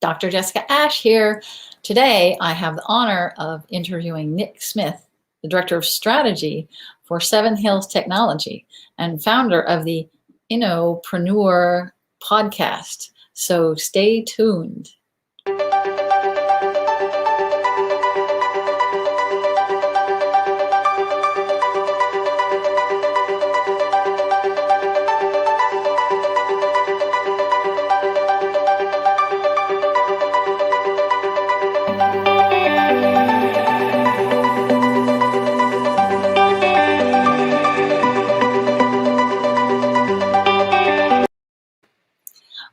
Dr. Jessica Ash here. Today, I have the honor of interviewing Nick Smith, the Director of Strategy for Seven Hills Technology and founder of the Innopreneur podcast. So stay tuned.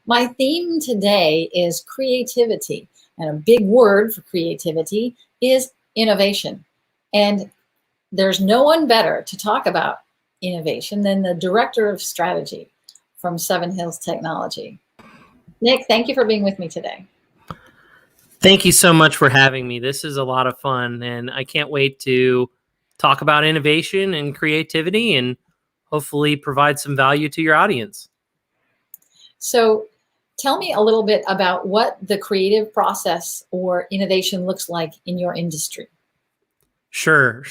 My theme today is creativity, and a big word for creativity is innovation. And there's no one better to talk about innovation than the Director of Strategy from Seven Hills Technology. Nick, thank you for being with me today. Thank you so much for having me. This is a lot of fun, and I can't wait to talk about innovation and creativity and hopefully provide some value to your audience. So tell me a little bit about what the creative process or innovation looks like in your industry. Sure.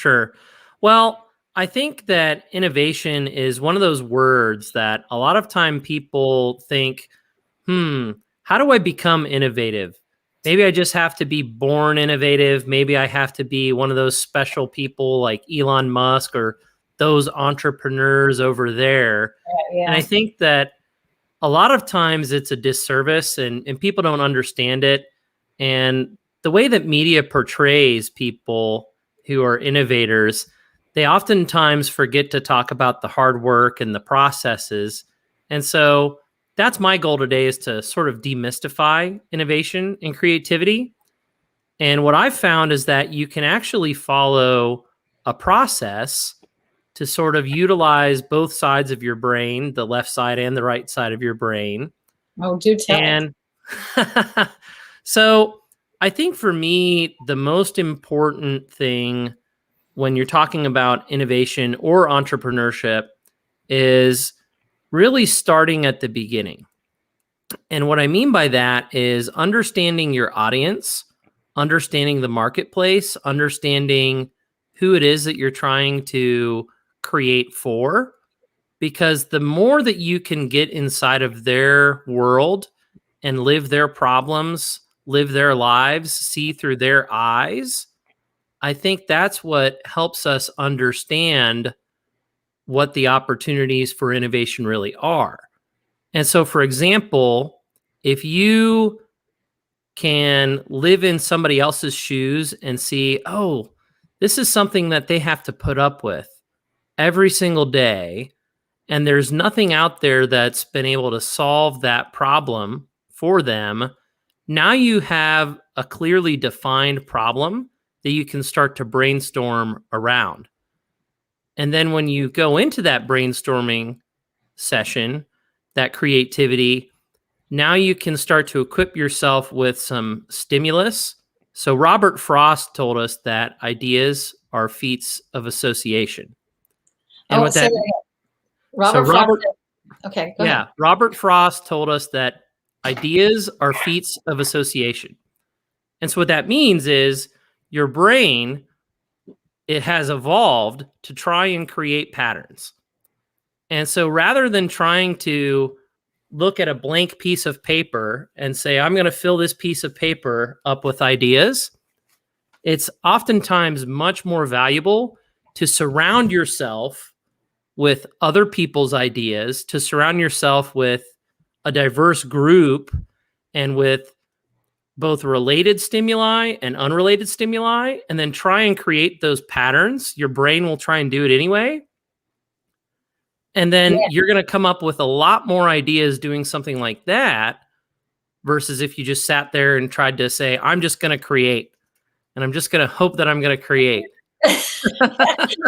Well, I think that innovation is one of those words that a lot of time people think, how do I become innovative? Maybe I just have to be born innovative. Maybe I have to be one of those special people like Elon Musk or those entrepreneurs over there. Yeah. And I think that a lot of times it's a disservice and people don't understand it. And the way that media portrays people who are innovators, they oftentimes forget to talk about the hard work and the processes. And so that's my goal today, is to sort of demystify innovation and creativity. And what I've found is that you can actually follow a process to sort of utilize both sides of your brain, the left side and the right side of your brain. Oh, do tell. And so I think for me, the most important thing when you're talking about innovation or entrepreneurship is really starting at the beginning. And what I mean by that is understanding your audience, understanding the marketplace, understanding who it is that you're trying to create for, because the more that you can get inside of their world and live their problems, live their lives, see through their eyes, I think that's what helps us understand what the opportunities for innovation really are. And so, for example, if you can live in somebody else's shoes and see, oh, this is something that they have to put up with every single day, and there's nothing out there that's been able to solve that problem for them, now you have a clearly defined problem that you can start to brainstorm around. And then when you go into that brainstorming session, that creativity, now you can start to equip yourself with some stimulus. So Robert Frost told us that ideas are feats of association. And what that Okay, go ahead. Robert Frost told us that ideas are feats of association. And so what that means is your brain, it has evolved to try and create patterns. And so rather than trying to look at a blank piece of paper and say, I'm going to fill this piece of paper up with ideas, it's oftentimes much more valuable to surround yourself with other people's ideas, to surround yourself with a diverse group and with both related stimuli and unrelated stimuli, and then try and create those patterns. Your brain will try and do it anyway. And then you're going to come up with a lot more ideas doing something like that versus if you just sat there and tried to say, I'm just going to create, and I'm just going to hope that I'm going to create. It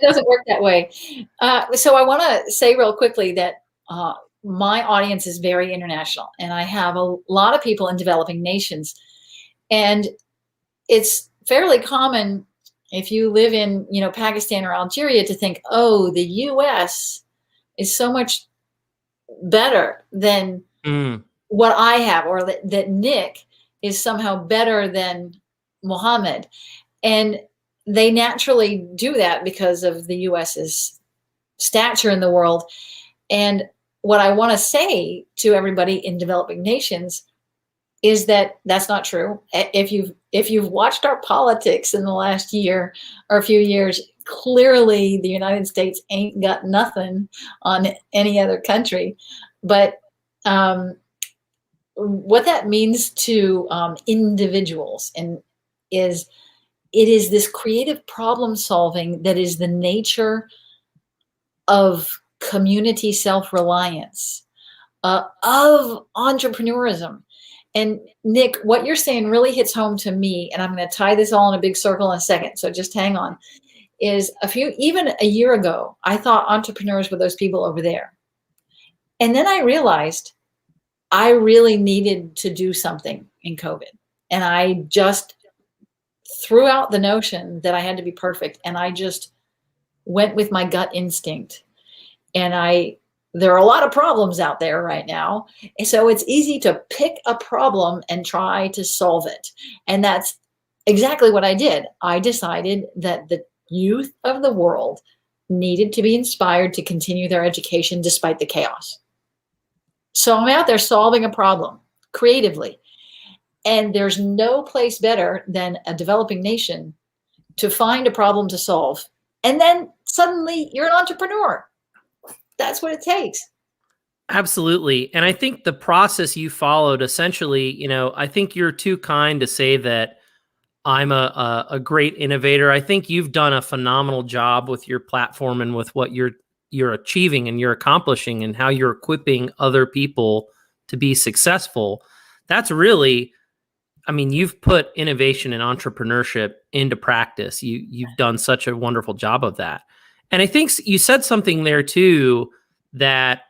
doesn't work that way. So I want to say real quickly that my audience is very international, and I have a lot of people in developing nations. And it's fairly common if you live in, Pakistan or Algeria to think, oh, the US is so much better than what I have, or that Nick is somehow better than Mohammed. And they naturally do that because of the US's stature in the world. And what I want to say to everybody in developing nations is that that's not true. If you've watched our politics in the last year or a few years, clearly the United States ain't got nothing on any other country. But what that means to individuals and is it is this creative problem solving that is the nature of community self-reliance, of entrepreneurism. And Nick, what you're saying really hits home to me, and I'm going to tie this all in a big circle in a second, so just hang on, is even a year ago, I thought entrepreneurs were those people over there. And then I realized I really needed to do something in COVID. And I just threw out the notion that I had to be perfect. And I just went with my gut instinct. And there are a lot of problems out there right now. And so it's easy to pick a problem and try to solve it. And that's exactly what I did. I decided that the youth of the world needed to be inspired to continue their education despite the chaos. So I'm out there solving a problem creatively. And there's no place better than a developing nation to find a problem to solve. And then suddenly you're an entrepreneur. That's what it takes. Absolutely. And I think the process you followed essentially, I think you're too kind to say that I'm a great innovator. I think you've done a phenomenal job with your platform and with what you're achieving and you're accomplishing and how you're equipping other people to be successful. That's really, you've put innovation and entrepreneurship into practice. You've done such a wonderful job of that. And I think you said something there too that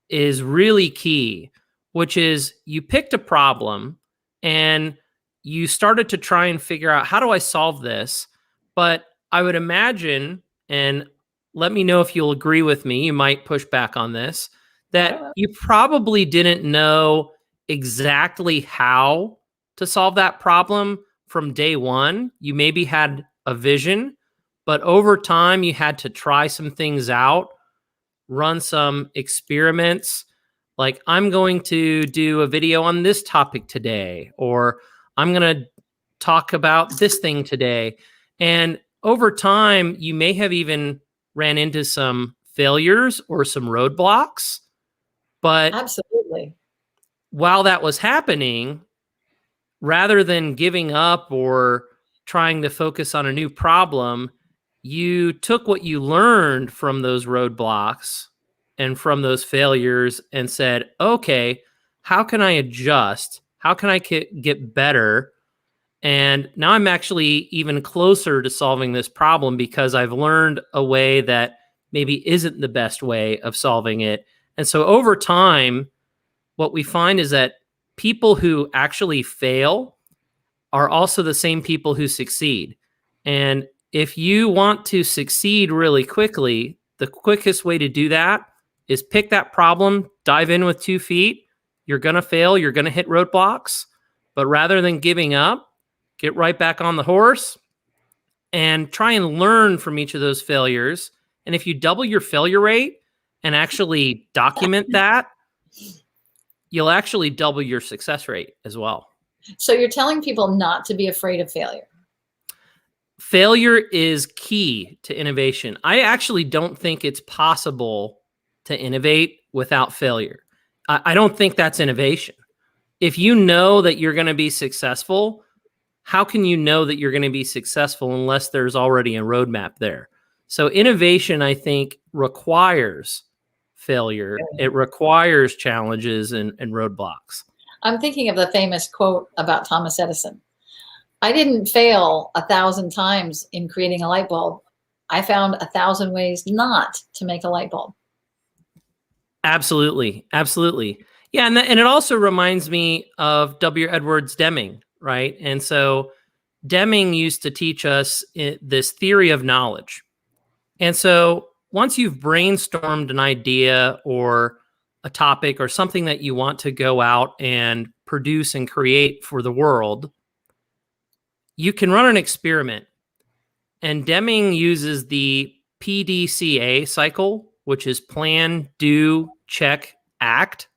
is really key, which is you picked a problem and you started to try and figure out, how do I solve this? But I would imagine, and let me know if you'll agree with me, you might push back on this, that you probably didn't know exactly how to solve that problem from day one. You maybe had a vision, but over time you had to try some things out, run some experiments, like I'm going to do a video on this topic today, or I'm going to talk about this thing today. And over time, you may have even ran into some failures or some roadblocks. But absolutely, while that was happening, rather than giving up or trying to focus on a new problem, you took what you learned from those roadblocks and from those failures and said, okay, how can I adjust? How can I get better? And now I'm actually even closer to solving this problem because I've learned a way that maybe isn't the best way of solving it. And so over time, what we find is that people who actually fail are also the same people who succeed. And if you want to succeed really quickly, the quickest way to do that is pick that problem, dive in with 2 feet. You're going to fail. You're going to hit roadblocks. But rather than giving up, get right back on the horse and try and learn from each of those failures. And if you double your failure rate and actually document that, you'll actually double your success rate as well. So you're telling people not to be afraid of failure. Failure is key to innovation. I actually don't think it's possible to innovate without failure. I don't think that's innovation. If you know that you're going to be successful, how can you know that you're going to be successful unless there's already a roadmap there? So innovation, I think, requires failure. It requires challenges and roadblocks. I'm thinking of the famous quote about Thomas Edison. I didn't fail 1,000 times in creating a light bulb. I found 1,000 ways not to make a light bulb. Absolutely. Absolutely. Yeah. And it also reminds me of W. Edwards Deming, right? And so Deming used to teach us this theory of knowledge. And so once you've brainstormed an idea or a topic or something that you want to go out and produce and create for the world, you can run an experiment. And Deming uses the PDCA cycle, which is plan, do, check, act.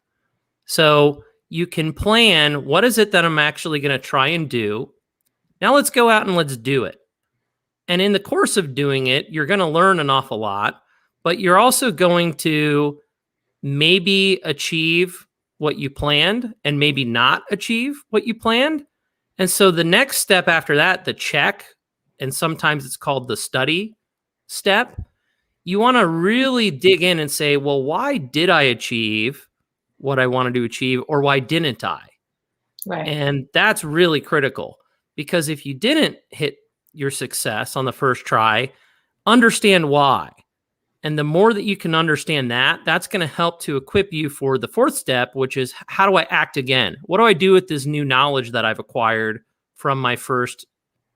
So you can plan, what is it that I'm actually going to try and do? Now let's go out and let's do it. And in the course of doing it, you're going to learn an awful lot, but you're also going to maybe achieve what you planned and maybe not achieve what you planned. And so the next step after that, the check, and sometimes it's called the study step, you want to really dig in and say, well, why did I achieve what I wanted to achieve, or why didn't I? Right. And that's really critical, because if you didn't hit your success on the first try, understand why. And the more that you can understand that, that's going to help to equip you for the fourth step, which is, how do I act again? What do I do with this new knowledge that I've acquired from my first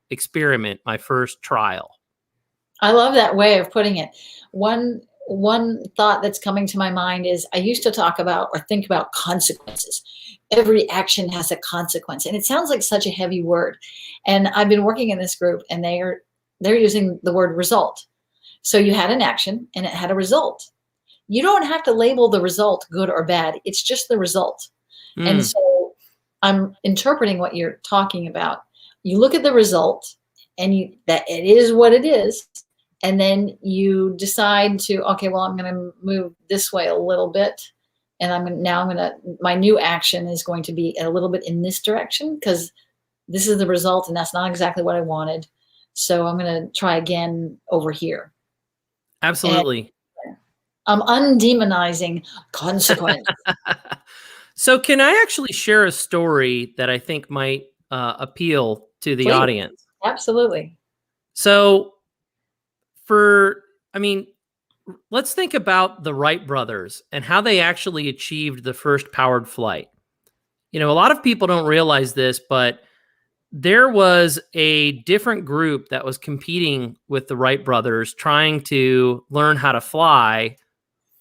experiment, my first trial? I love that way of putting it. One thought that's coming to my mind is, I used to talk about or think about consequences. Every action has a consequence, and it sounds like such a heavy word. And I've been working in this group, and they're using the word result. So you had an action and it had a result. You don't have to label the result good or bad. It's just the result. And so I'm interpreting what you're talking about. You look at the result, and that it is what it is. And then you decide to, okay, well, I'm going to move this way a little bit. And my new action is going to be a little bit in this direction, because this is the result and that's not exactly what I wanted. So I'm going to try again over here. Absolutely. And I'm undemonizing consequence. So can I actually share a story that I think might appeal to the audience? Absolutely. So let's think about the Wright brothers and how they actually achieved the first powered flight. A lot of people don't realize this, but there was a different group that was competing with the Wright brothers, trying to learn how to fly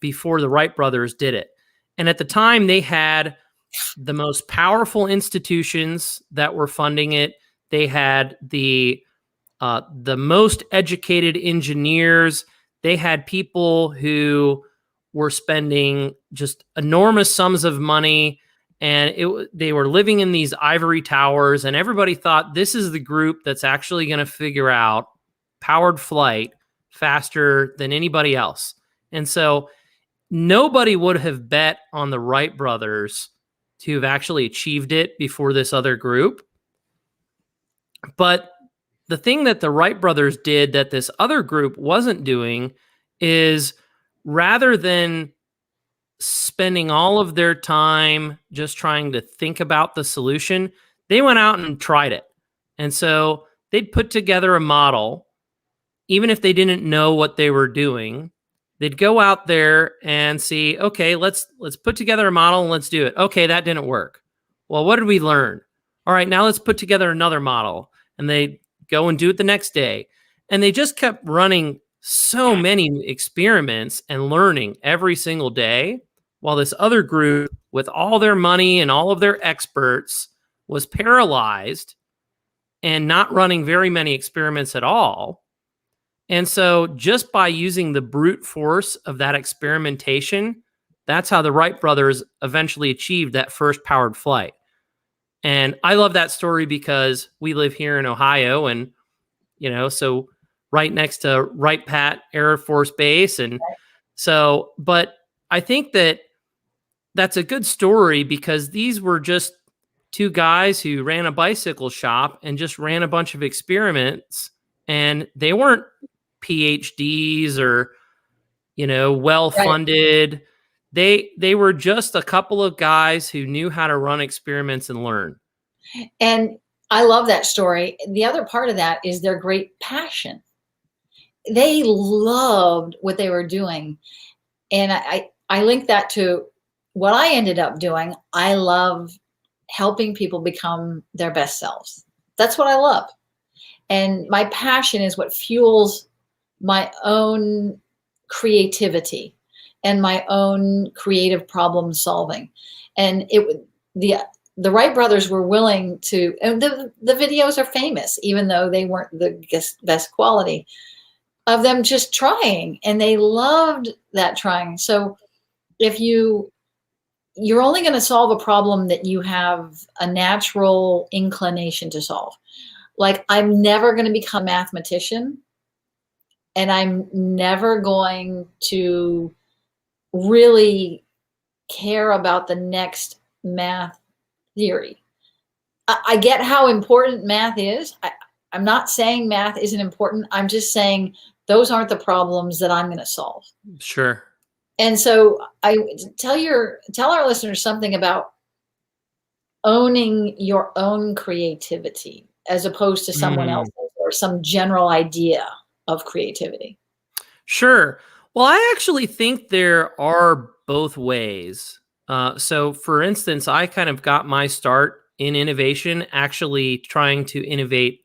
before the Wright brothers did it. And at the time, they had the most powerful institutions that were funding it. They had the most educated engineers. They had people who were spending just enormous sums of money, and they were living in these ivory towers, and everybody thought, this is the group that's actually going to figure out powered flight faster than anybody else. And so nobody would have bet on the Wright brothers to have actually achieved it before this other group. But the thing that the Wright brothers did that this other group wasn't doing is, rather than spending all of their time just trying to think about the solution, they went out and tried it. And so they'd put together a model, even if they didn't know what they were doing. They'd go out there and see, okay, let's put together a model and let's do it. Okay, that didn't work. Well, what did we learn? All right, now let's put together another model. And they go and do it the next day. And they just kept running so many experiments and learning every single day, while this other group, with all their money and all of their experts, was paralyzed and not running very many experiments at all. And so just by using the brute force of that experimentation, that's how the Wright brothers eventually achieved that first powered flight. And I love that story because we live here in Ohio, and, so right next to Wright-Patt Air Force Base. And so, but I think that that's a good story, because these were just two guys who ran a bicycle shop and just ran a bunch of experiments, and they weren't PhDs or, well-funded. Right. They were just a couple of guys who knew how to run experiments and learn. And I love that story. The other part of that is their great passion. They loved what they were doing. And I link that to what I ended up doing. I love helping people become their best selves. That's what I love. And my passion is what fuels my own creativity. and my own creative problem solving. And the Wright brothers were willing to, and the videos are famous, even though they weren't the best quality, of them just trying, and they loved that trying. So if you're only going to solve a problem that you have a natural inclination to solve. Like, I'm never going to become a mathematician, and I'm never going to really care about the next math theory. I get how important math is. I'm not saying math isn't important. I'm just saying those aren't the problems that I'm going to solve. Sure. And so I tell our listeners something about owning your own creativity as opposed to someone else's or some general idea of creativity. Sure. Well, I actually think there are both ways. So, for instance, I kind of got my start in innovation actually trying to innovate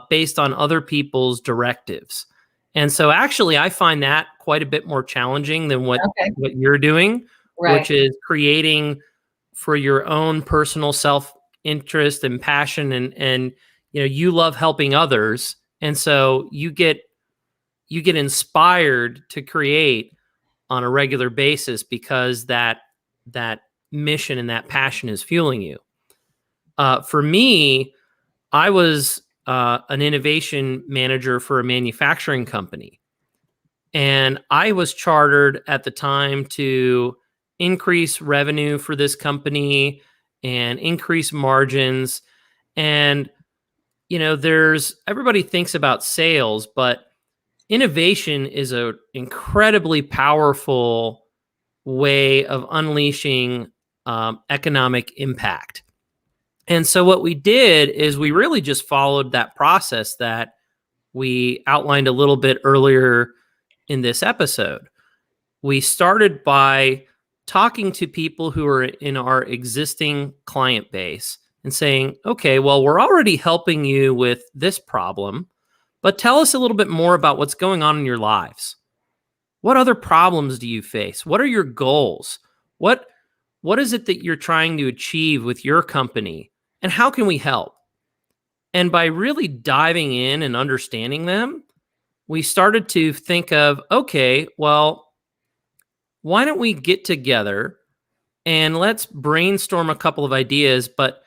based on other people's directives. And so, actually, I find that quite a bit more challenging than what you're doing, Right. which is creating for your own personal self-interest and passion, and you love helping others, and so you get inspired to create on a regular basis because that mission and that passion is fueling you. For me, I was an innovation manager for a manufacturing company, and I was chartered at the time to increase revenue for this company and increase margins. And there's everybody thinks about sales, but innovation is an incredibly powerful way of unleashing economic impact. And so what we did is we really just followed that process that we outlined a little bit earlier in this episode. We started by talking to people who are in our existing client base and saying, okay, well, we're already helping you with this problem, but tell us a little bit more about what's going on in your lives. What other problems do you face? What are your goals? What is it that you're trying to achieve with your company? And how can we help? And by really diving in and understanding them, we started to think of, okay, well, why don't we get together and let's brainstorm a couple of ideas, but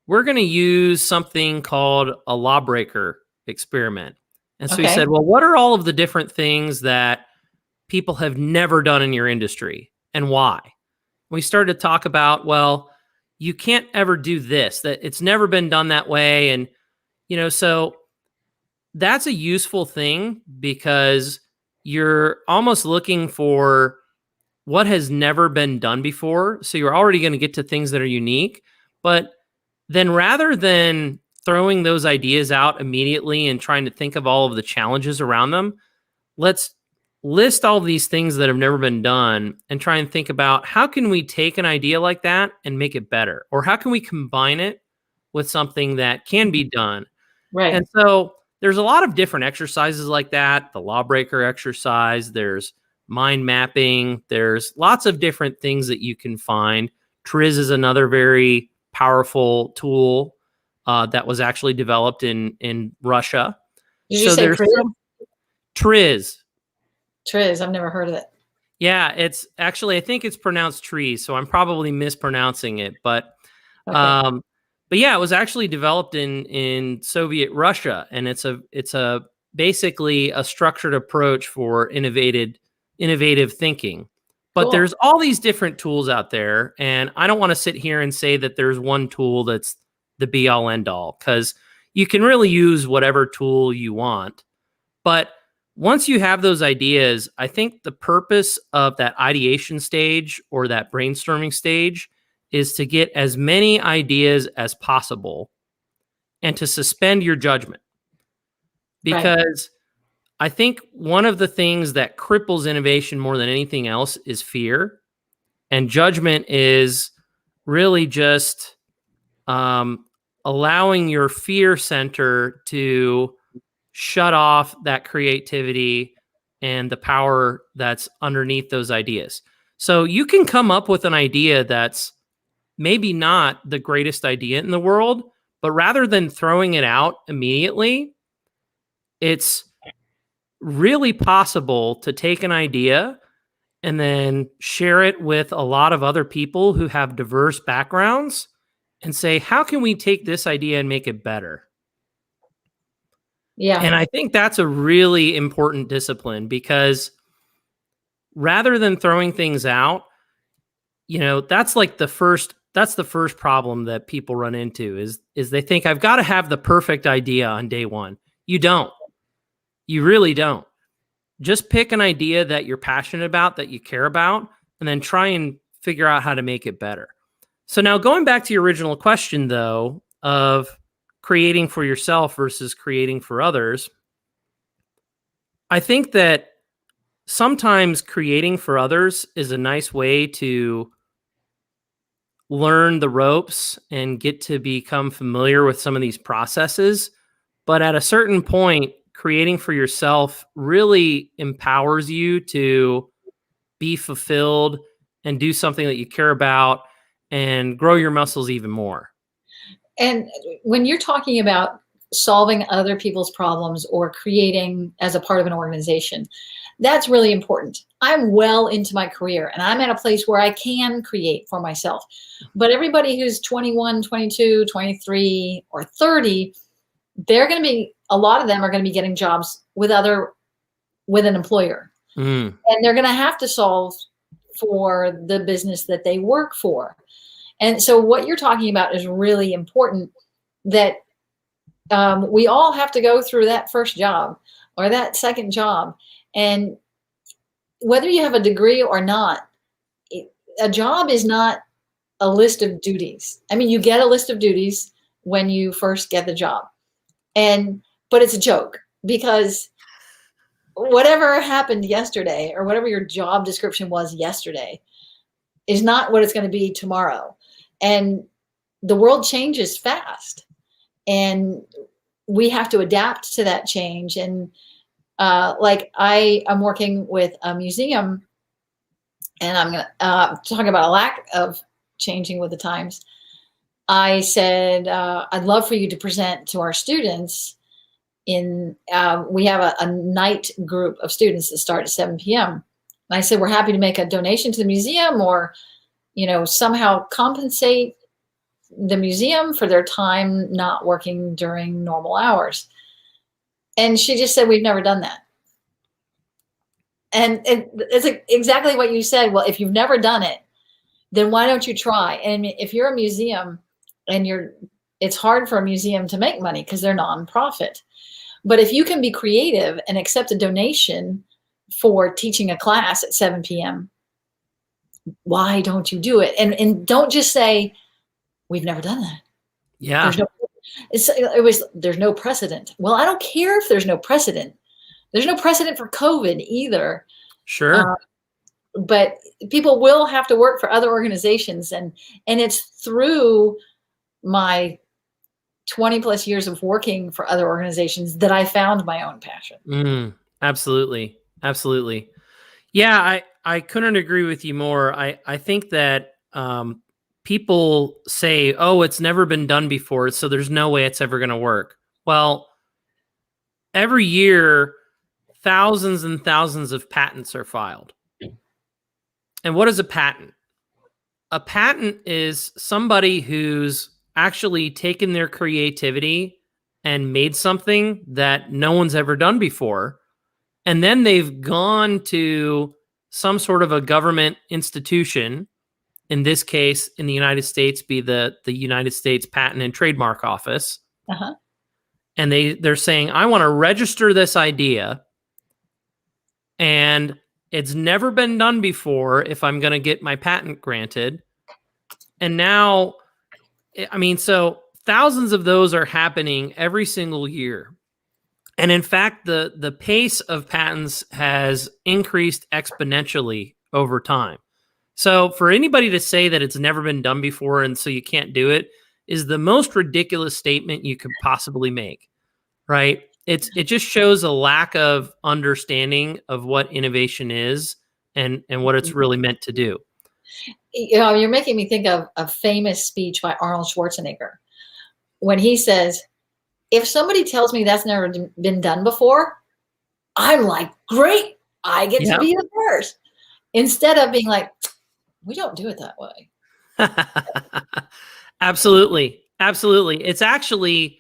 we're going to use something called a lawbreaker experiment. And so he said, well, what are all of the different things that people have never done in your industry and why? We started to talk about, well, you can't ever do this, that it's never been done that way. And, so that's a useful thing because you're almost looking for what has never been done before. So you're already going to get to things that are unique. But then rather than throwing those ideas out immediately and trying to think of all of the challenges around them, let's list all of these things that have never been done and try and think about how can we take an idea like that and make it better? Or how can we combine it with something that can be done? Right. And so there's a lot of different exercises like that. The lawbreaker exercise, there's mind mapping, there's lots of different things that you can find. Triz is another very powerful tool that was actually developed in Russia. Did you say Triz? Triz. Triz, I've never heard of it. Yeah, it's actually, I think it's pronounced trees, so I'm probably mispronouncing it. But yeah, it was actually developed in Soviet Russia, and it's a basically a structured approach for innovative thinking. But Cool. There's all these different tools out there, and I don't want to sit here and say that there's one tool that's the be all end all, because you can really use whatever tool you want. But once you have those ideas, I think the purpose of that ideation stage or that brainstorming stage is to get as many ideas as possible and to suspend your judgment. Because I think one of the things that cripples innovation more than anything else is fear. And judgment is really just allowing your fear center to shut off that creativity and the power that's underneath those ideas. So you can come up with an idea that's maybe not the greatest idea in the world, but rather than throwing it out immediately, it's really possible to take an idea and then share it with a lot of other people who have diverse backgrounds and say, how can we take this idea and make it better? Yeah. And I think that's a really important discipline, because rather than throwing things out, that's the first problem that people run into is they think, I've got to have the perfect idea on day one. You don't. You really don't. Just pick an idea that you're passionate about, that you care about, and then try and figure out how to make it better. So now, going back to your original question, though, of creating for yourself versus creating for others, I think that sometimes creating for others is a nice way to learn the ropes and get to become familiar with some of these processes. But at a certain point, creating for yourself really empowers you to be fulfilled and do something that you care about and grow your muscles even more. And when you're talking about solving other people's problems or creating as a part of an organization, that's really important. I'm well into my career and I'm at a place where I can create for myself. But everybody who's 21, 22, 23, or 30, a lot of them are going to be getting jobs with an employer. And they're going to have to solve for the business that they work for. And so what you're talking about is really important, that we all have to go through that first job or that second job. And whether you have a degree or not, a job is not a list of duties. I mean, you get a list of duties when you first get the job. But it's a joke, because whatever happened yesterday or whatever your job description was yesterday is not what it's going to be tomorrow. And the world changes fast, and we have to adapt to that change. And like I am working with a museum, and I'm going to talk about a lack of changing with the times. I said, I'd love for you to present to our students we have a night group of students that start at 7 p.m. And I said, we're happy to make a donation to the museum or, somehow compensate the museum for their time not working during normal hours. And she just said, we've never done that. And it's exactly what you said. Well, if you've never done it, then why don't you try? And if you're a museum and it's hard for a museum to make money because they're nonprofit. But if you can be creative and accept a donation for teaching a class at 7 p.m., why don't you do it? And don't just say, we've never done that. Yeah. There's no precedent. Well, I don't care if there's no precedent. There's no precedent for COVID either. Sure. But people will have to work for other organizations. And it's through my 20 plus years of working for other organizations that I found my own passion. Absolutely. Absolutely. Yeah, I couldn't agree with you more. I think that people say, oh, it's never been done before, so there's no way it's ever going to work. Well, every year, thousands and thousands of patents are filed. And what is a patent? A patent is somebody who's actually taken their creativity and made something that no one's ever done before. And then they've gone to some sort of a government institution, in this case, in the United States, be the United States Patent and Trademark Office. Uh-huh. And they're saying, I want to register this idea. And it's never been done before if I'm going to get my patent granted. And now, so thousands of those are happening every single year. And in fact, the pace of patents has increased exponentially over time. So for anybody to say that it's never been done before and so you can't do it is the most ridiculous statement you could possibly make, right? it just shows a lack of understanding of what innovation is and what it's really meant to do. You're making me think of a famous speech by Arnold Schwarzenegger when he says, if somebody tells me that's never been done before, I'm like, great, I get to be the first. Instead of being like, we don't do it that way. Absolutely. Absolutely. It's actually,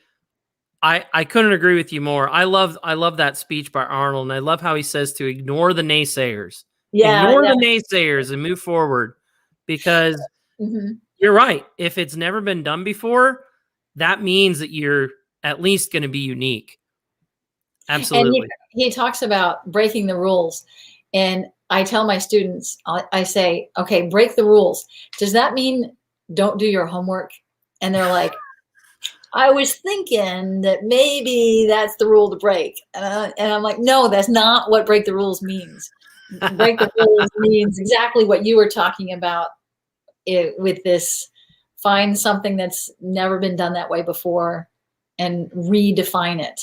I couldn't agree with you more. I love that speech by Arnold, and I love how he says to ignore the naysayers. Yeah. Ignore the naysayers and move forward, because you're right. If it's never been done before, that means that you're at least going to be unique. Absolutely. And he talks about breaking the rules. And I tell my students, I say, okay, break the rules. Does that mean don't do your homework? And they're like, I was thinking that maybe that's the rule to break. And I'm like, no, that's not what break the rules means. Break the rules means exactly what you were talking about with this, find something that's never been done that way before and redefine it.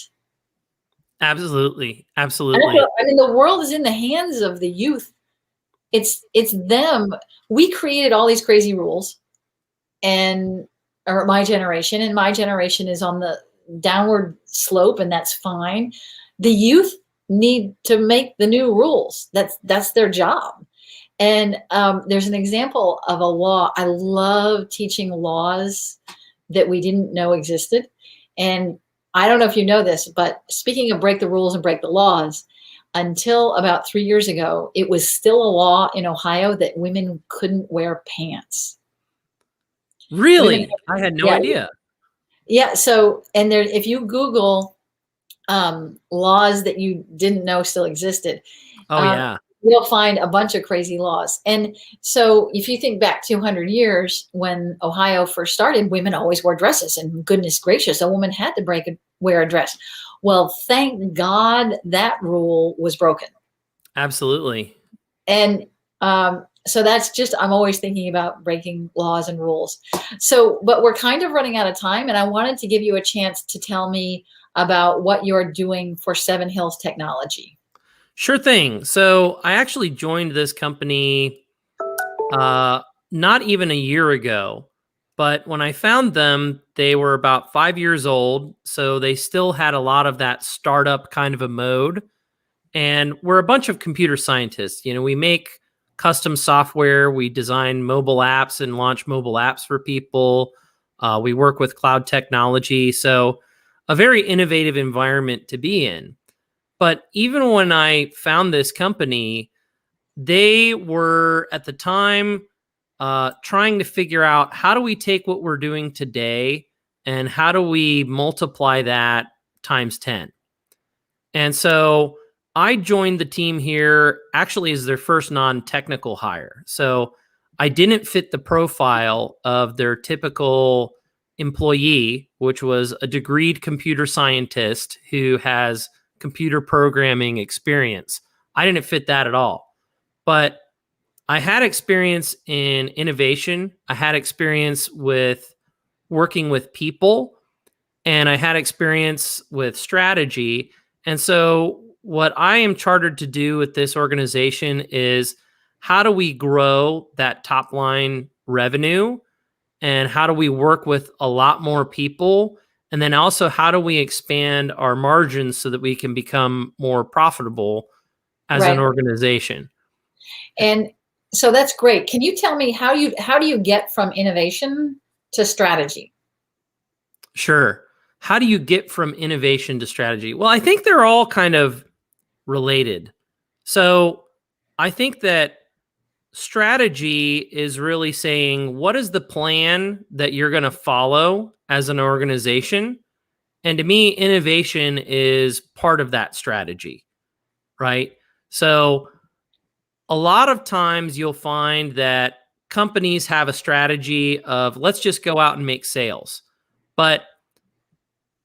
Absolutely. Absolutely. I mean, the world is in the hands of the youth. It's them. We created all these crazy rules, or my generation is on the downward slope, and that's fine. The youth need to make the new rules. That's their job. And there's an example of a law. I love teaching laws that we didn't know existed. And I don't know if you know this, but speaking of break the rules and break the laws, until about 3 years ago, it was still a law in Ohio that women couldn't wear pants. Really? I had no idea. Yeah. So, and there, if you Google laws that you didn't know still existed, you'll find a bunch of crazy laws. And so if you think back 200 years when Ohio first started, women always wore dresses, and goodness gracious, a woman had to wear a dress. Well, thank God that rule was broken. Absolutely. And so that's just, I'm always thinking about breaking laws and rules. So, but we're kind of running out of time, and I wanted to give you a chance to tell me about what you're doing for Seven Hills Technology. Sure thing. So I actually joined this company not even a year ago, but when I found them, they were about 5 years old. So they still had a lot of that startup kind of a mode. And we're a bunch of computer scientists. You know, we make custom software, we design mobile apps and launch mobile apps for people. We work with cloud technology. So a very innovative environment to be in. But even when I found this company, they were at the time trying to figure out, how do we take what we're doing today and how do we multiply that times 10? And so I joined the team here actually as their first non-technical hire. So I didn't fit the profile of their typical employee, which was a degreed computer scientist who has computer programming experience. I didn't fit that at all. But I had experience in innovation. I had experience with working with people, and I had experience with strategy. And so what I am chartered to do with this organization is, how do we grow that top line revenue? And how do we work with a lot more people? And then also, how do we expand our margins so that we can become more profitable as an organization? And so that's great. Can you tell me how do you get from innovation to strategy? Sure. How do you get from innovation to strategy? Well, I think they're all kind of related. So I think that strategy is really saying, what is the plan that you're going to follow as an organization? And to me, innovation is part of that strategy, right? So a lot of times you'll find that companies have a strategy of, let's just go out and make sales. But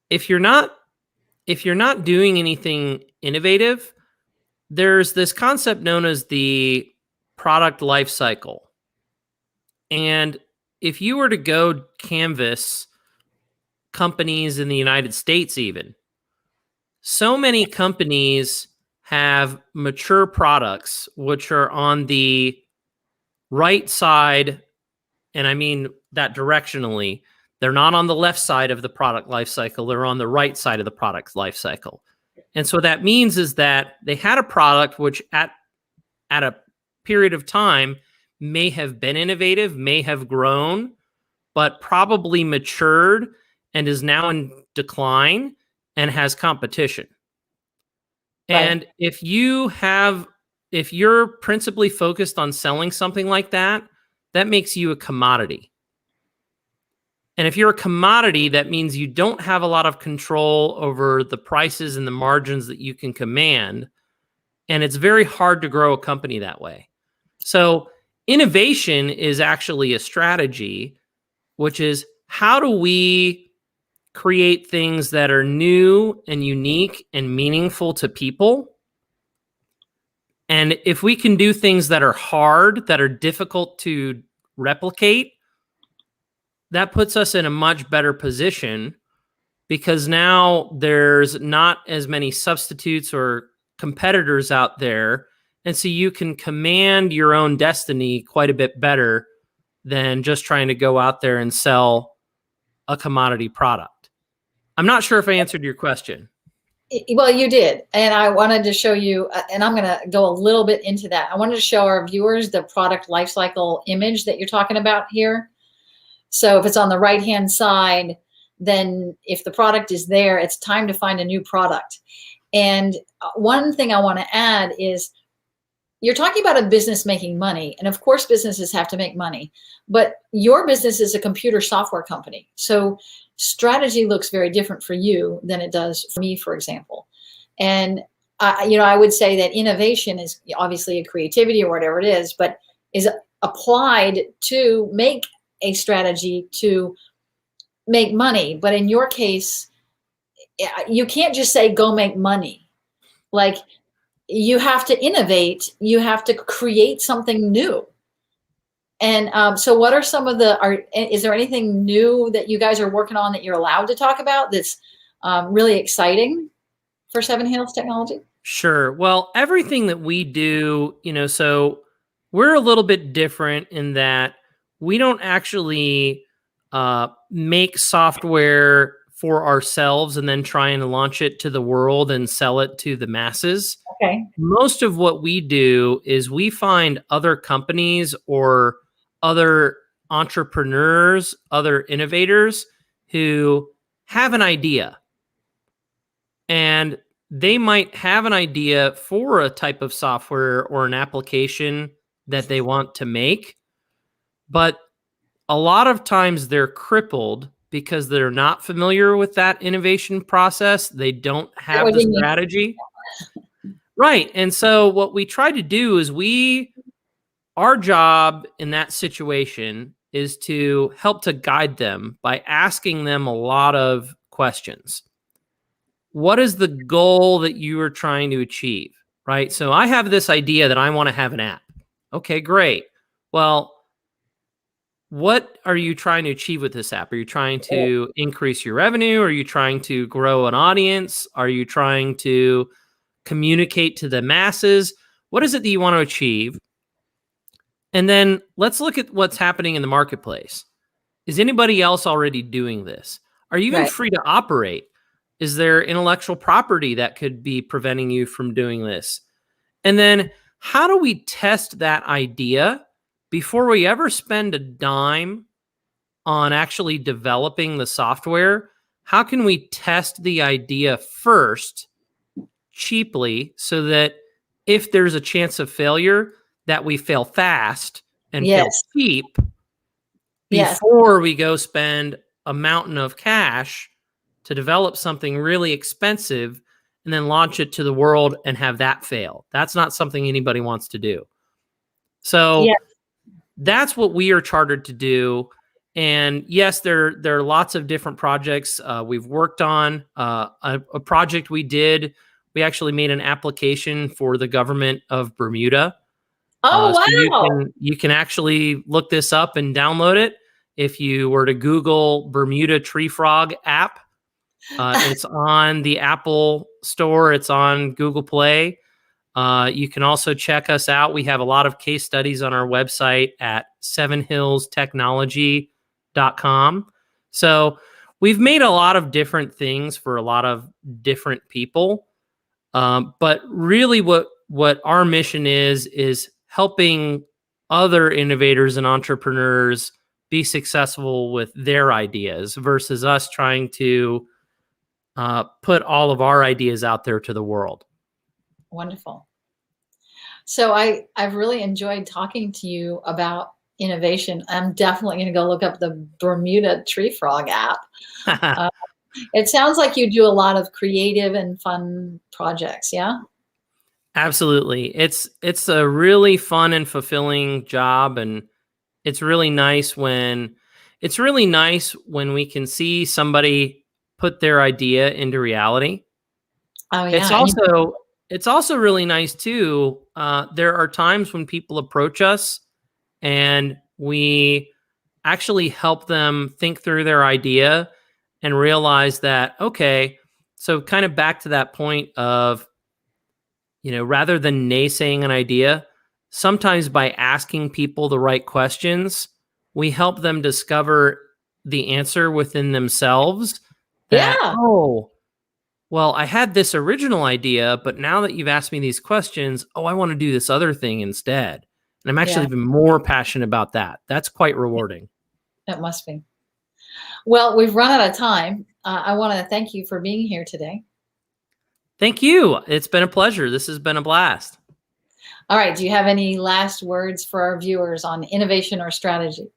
if you're not doing anything innovative, there's this concept known as the product life cycle. And if you were to go canvas companies in the United States, even so many companies have mature products which are on the right side, and I mean that directionally. They're not on the left side of the product life cycle. They're on the right side of the product life cycle. And so what that means is that they had a product which at a period of time may have been innovative, may have grown, but probably matured and is now in decline and has competition. Right. And if you're principally focused on selling something like that, that makes you a commodity. And if you're a commodity, that means you don't have a lot of control over the prices and the margins that you can command. And it's very hard to grow a company that way. So innovation is actually a strategy, which is how do we create things that are new and unique and meaningful to people? And if we can do things that are hard, that are difficult to replicate, that puts us in a much better position, because now there's not as many substitutes or competitors out there. And so you can command your own destiny quite a bit better than just trying to go out there and sell a commodity product. I'm not sure if I answered your question. Well, you did. And I wanted to show you, and I'm going to go a little bit into that. I wanted to show our viewers the product lifecycle image that you're talking about here. So if it's on the right-hand side, then if the product is there, it's time to find a new product. And one thing I want to add is, you're talking about a business making money. And of course, businesses have to make money. But your business is a computer software company. So strategy looks very different for you than it does for me, for example. And I would say that innovation is obviously a creativity or whatever it is, but is applied to make a strategy to make money. But in your case, you can't just say, go make money. Like, you have to innovate. You have to create something new. And so what are some of is there anything new that you guys are working on that you're allowed to talk about that's really exciting for Seven Hills Technology? Sure. Well, everything that we do, so we're a little bit different in that we don't actually make software for ourselves and then try and launch it to the world and sell it to the masses. Okay. Most of what we do is we find other companies or other entrepreneurs, other innovators who have an idea. And they might have an idea for a type of software or an application that they want to make, but a lot of times they're crippled because they're not familiar with that innovation process. They don't have the strategy. Right. And so what we try to do is our job in that situation is to help to guide them by asking them a lot of questions. What is the goal that you are trying to achieve? Right. So I have this idea that I want to have an app. Okay, great. Well, what are you trying to achieve with this app? Are you trying to increase your revenue? Are you trying to grow an audience? Are you trying to communicate to the masses? What is it that you want to achieve? And then let's look at what's happening in the marketplace. Is anybody else already doing this? Are you even free to operate? Is there intellectual property that could be preventing you from doing this? And then how do we test that idea before we ever spend a dime on actually developing the software? How can we test the idea first cheaply so that if there's a chance of failure, that we fail fast and fail cheap before we go spend a mountain of cash to develop something really expensive and then launch it to the world and have that fail? That's not something anybody wants to do. So that's what we are chartered to do. And yes, there are lots of different projects we've worked on. A project we actually made an application for the government of Bermuda. Oh, wow. So you can actually look this up and download it. If you were to Google Bermuda Tree Frog app, it's on the Apple Store. It's on Google Play. You can also check us out. We have a lot of case studies on our website at sevenhillstechnology.com. So we've made a lot of different things for a lot of different people. But really what our mission is helping other innovators and entrepreneurs be successful with their ideas versus us trying to put all of our ideas out there to the world. Wonderful. So I've really enjoyed talking to you about innovation. I'm definitely going to go look up the Bermuda Tree Frog app. It sounds like you do a lot of creative and fun projects. Yeah. Absolutely. It's a really fun and fulfilling job, and it's really nice when we can see somebody put their idea into reality. Oh It's yeah. also really nice too. There are times when people approach us and we actually help them think through their idea and realize that, okay, so kind of back to that point of, rather than naysaying an idea, sometimes by asking people the right questions, we help them discover the answer within themselves that, Yeah. oh, well, I had this original idea, but now that you've asked me these questions, I want to do this other thing instead. And I'm actually Yeah. even more passionate about that. That's quite rewarding. It must be. Well, we've run out of time. I want to thank you for being here today. Thank you. It's been a pleasure. This has been a blast. All right. Do you have any last words for our viewers on innovation or strategy?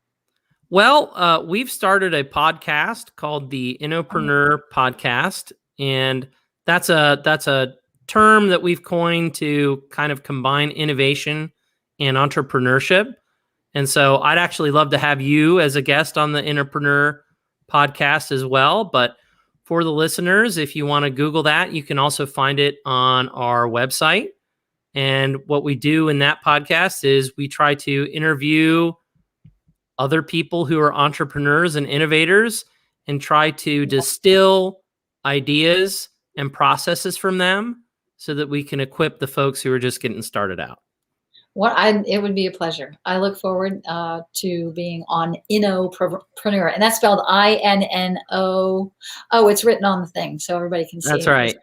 Well, we've started a podcast called the Innopreneur Podcast, and that's a term that we've coined to kind of combine innovation and entrepreneurship. And so I'd actually love to have you as a guest on the Innopreneur Podcast as well. But for the listeners, if you want to Google that, you can also find it on our website. And what we do in that podcast is we try to interview other people who are entrepreneurs and innovators and try to distill ideas and processes from them so that we can equip the folks who are just getting started out. It would be a pleasure. I look forward to being on Innopreneur, and that's spelled INNO. Oh, it's written on the thing, so everybody can see. That's right.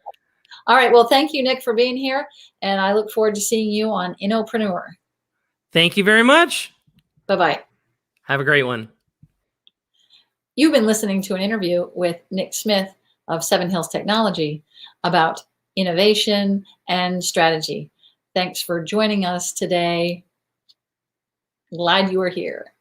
All right. Well, thank you, Nick, for being here, and I look forward to seeing you on Innopreneur. Thank you very much. Bye-bye. Have a great one. You've been listening to an interview with Nick Smith of Seven Hills Technology about innovation and strategy. Thanks for joining us today. Glad you were here.